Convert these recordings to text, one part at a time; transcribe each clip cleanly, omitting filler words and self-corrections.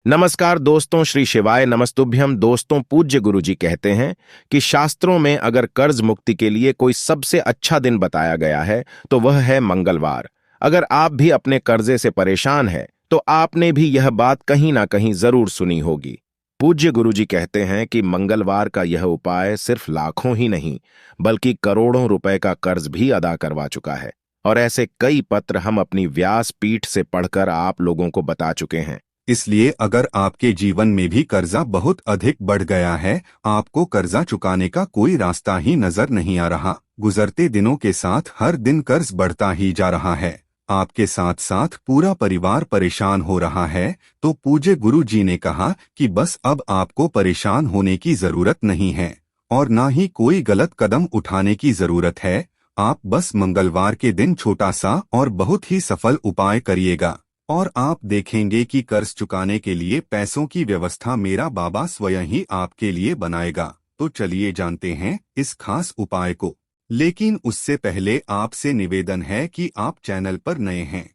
नमस्कार दोस्तों, श्री शिवाय नमस्तुभ्यम। दोस्तों, पूज्य गुरुजी कहते हैं कि शास्त्रों में अगर कर्ज मुक्ति के लिए कोई सबसे अच्छा दिन बताया गया है तो वह है मंगलवार। अगर आप भी अपने कर्जे से परेशान हैं तो आपने भी यह बात कहीं ना कहीं जरूर सुनी होगी। पूज्य गुरुजी कहते हैं कि मंगलवार का यह उपाय सिर्फ लाखों ही नहीं बल्कि करोड़ों रुपए का कर्ज भी अदा करवा चुका है। और ऐसे कई पत्र हम अपनी व्यास पीठ से पढ़कर आप लोगों को बता चुके हैं। इसलिए अगर आपके जीवन में भी कर्जा बहुत अधिक बढ़ गया है, आपको कर्जा चुकाने का कोई रास्ता ही नजर नहीं आ रहा, गुजरते दिनों के साथ हर दिन कर्ज बढ़ता ही जा रहा है, आपके साथ साथ पूरा परिवार परेशान हो रहा है, तो पूज्य गुरु जी ने कहा कि बस अब आपको परेशान होने की जरूरत नहीं है और ना ही कोई गलत कदम उठाने की जरूरत है। आप बस मंगलवार के दिन छोटा सा और बहुत ही सफल उपाय करिएगा और आप देखेंगे कि कर्ज चुकाने के लिए पैसों की व्यवस्था मेरा बाबा स्वयं ही आपके लिए बनाएगा। तो चलिए जानते हैं इस खास उपाय को। लेकिन उससे पहले आपसे निवेदन है कि आप चैनल पर नए हैं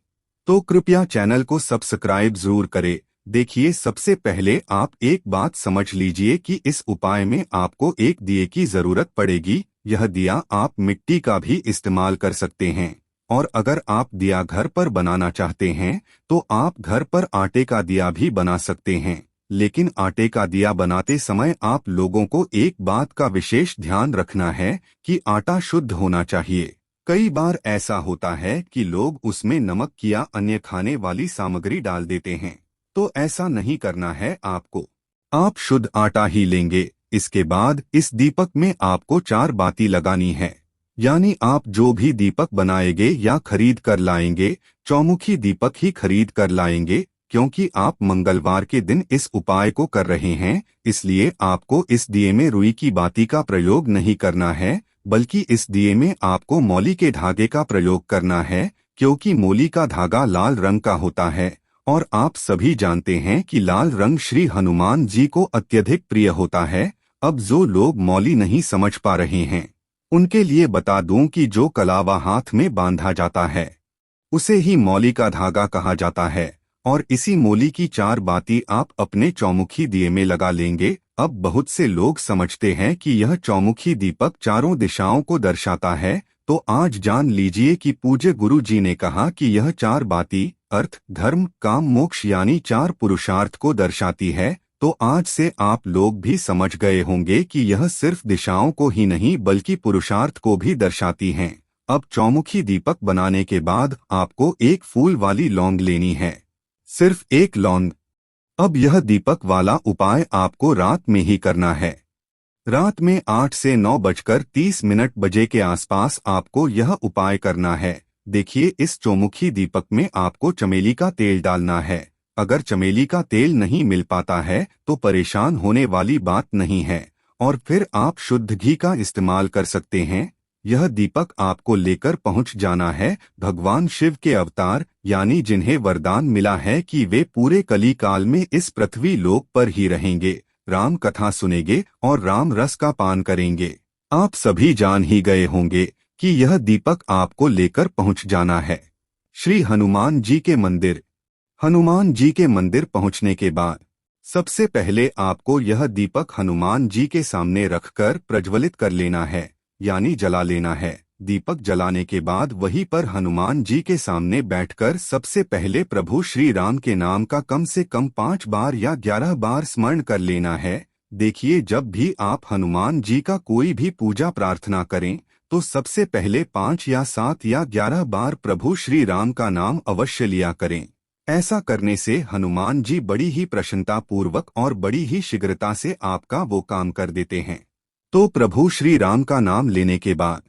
तो कृपया चैनल को सब्सक्राइब जरूर करें। देखिए, सबसे पहले आप एक बात समझ लीजिए कि इस उपाय में आपको एक दिए की जरूरत पड़ेगी। यह दिया आप मिट्टी का भी इस्तेमाल कर सकते हैं और अगर आप दिया घर पर बनाना चाहते हैं तो आप घर पर आटे का दिया भी बना सकते हैं। लेकिन आटे का दिया बनाते समय आप लोगों को एक बात का विशेष ध्यान रखना है कि आटा शुद्ध होना चाहिए। कई बार ऐसा होता है कि लोग उसमें नमक या अन्य खाने वाली सामग्री डाल देते हैं, तो ऐसा नहीं करना है आपको। आप शुद्ध आटा ही लेंगे। इसके बाद इस दीपक में आपको 4 बाती लगानी है, यानी आप जो भी दीपक बनाएंगे या खरीद कर लाएंगे, चौमुखी दीपक ही खरीद कर लाएंगे, क्योंकि आप मंगलवार के दिन इस उपाय को कर रहे हैं। इसलिए आपको इस दिए में रुई की बाती का प्रयोग नहीं करना है, बल्कि इस दिए में आपको मौली के धागे का प्रयोग करना है, क्योंकि मौली का धागा लाल रंग का होता है और आप सभी जानते हैं कि लाल रंग श्री हनुमान जी को अत्यधिक प्रिय होता है। अब जो लोग मौली नहीं समझ पा रहे हैं उनके लिए बता दूं कि जो कलावा हाथ में बांधा जाता है उसे ही मौली का धागा कहा जाता है और इसी मौली की 4 बाती आप अपने चौमुखी दिए में लगा लेंगे। अब बहुत से लोग समझते हैं कि यह चौमुखी दीपक चारों दिशाओं को दर्शाता है, तो आज जान लीजिए कि पूज्य गुरु जी ने कहा कि यह 4 बाती अर्थ, धर्म, काम, मोक्ष यानी 4 पुरुषार्थ को दर्शाती है। तो आज से आप लोग भी समझ गए होंगे कि यह सिर्फ दिशाओं को ही नहीं बल्कि पुरुषार्थ को भी दर्शाती हैं। अब चौमुखी दीपक बनाने के बाद आपको एक फूल वाली लौंग लेनी है, सिर्फ एक लौंग। अब यह दीपक वाला उपाय आपको रात में ही करना है। रात में 8 से 9:30 बजे के आसपास आपको यह उपाय करना है। देखिए, इस चौमुखी दीपक में आपको चमेली का तेल डालना है। अगर चमेली का तेल नहीं मिल पाता है तो परेशान होने वाली बात नहीं है और फिर आप शुद्ध घी का इस्तेमाल कर सकते हैं। यह दीपक आपको लेकर पहुंच जाना है भगवान शिव के अवतार, यानी जिन्हें वरदान मिला है कि वे पूरे कली काल में इस पृथ्वी लोक पर ही रहेंगे, राम कथा सुनेंगे और राम रस का पान करेंगे। आप सभी जान ही गए होंगे कि यह दीपक आपको लेकर पहुंच जाना है श्री हनुमान जी के मंदिर। हनुमान जी के मंदिर पहुंचने के बाद सबसे पहले आपको यह दीपक हनुमान जी के सामने रखकर प्रज्वलित कर लेना है, यानी जला लेना है। दीपक जलाने के बाद वहीं पर हनुमान जी के सामने बैठकर सबसे पहले प्रभु श्री राम के नाम का कम से कम 5 बार या 11 बार स्मरण कर लेना है। देखिए, जब भी आप हनुमान जी का कोई भी पूजा प्रार्थना करें तो सबसे पहले 5 या 7 या 11 बार प्रभु श्री राम का नाम अवश्य लिया करें। ऐसा करने से हनुमान जी बड़ी ही प्रसन्नता पूर्वक और बड़ी ही शीघ्रता से आपका वो काम कर देते हैं। तो प्रभु श्री राम का नाम लेने के बाद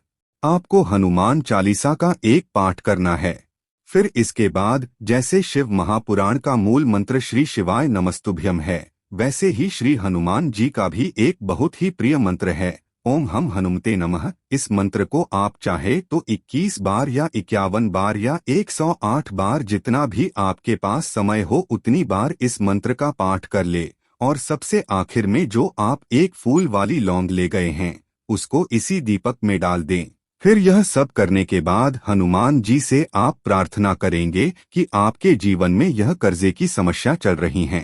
आपको हनुमान चालीसा का एक पाठ करना है। फिर इसके बाद जैसे शिव महापुराण का मूल मंत्र श्री शिवाय नमस्तुभ्यम है, वैसे ही श्री हनुमान जी का भी एक बहुत ही प्रिय मंत्र है, ओम हम हनुमते नमः। इस मंत्र को आप चाहे तो 21 बार या 51 बार या 108 बार, जितना भी आपके पास समय हो उतनी बार इस मंत्र का पाठ कर ले और सबसे आखिर में जो आप एक फूल वाली लौंग ले गए हैं उसको इसी दीपक में डाल दें। फिर यह सब करने के बाद हनुमान जी से आप प्रार्थना करेंगे कि आपके जीवन में यह कर्जे की समस्या चल रही है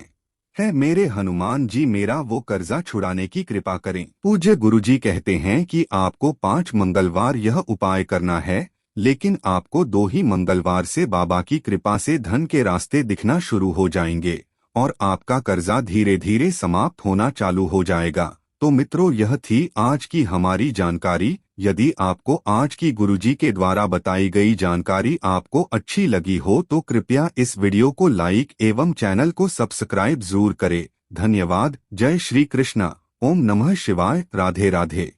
है मेरे हनुमान जी, मेरा वो कर्जा छुड़ाने की कृपा करें। पूज्य गुरुजी कहते हैं कि आपको 5 मंगलवार यह उपाय करना है, लेकिन आपको 2 ही मंगलवार से बाबा की कृपा से धन के रास्ते दिखना शुरू हो जाएंगे और आपका कर्जा धीरे धीरे समाप्त होना चालू हो जाएगा। तो मित्रों, यह थी आज की हमारी जानकारी। यदि आपको आज की गुरुजी के द्वारा बताई गई जानकारी आपको अच्छी लगी हो तो कृपया इस वीडियो को लाइक एवं चैनल को सब्सक्राइब जरूर करें। धन्यवाद। जय श्री कृष्णा। ओम नमः शिवाय। राधे राधे।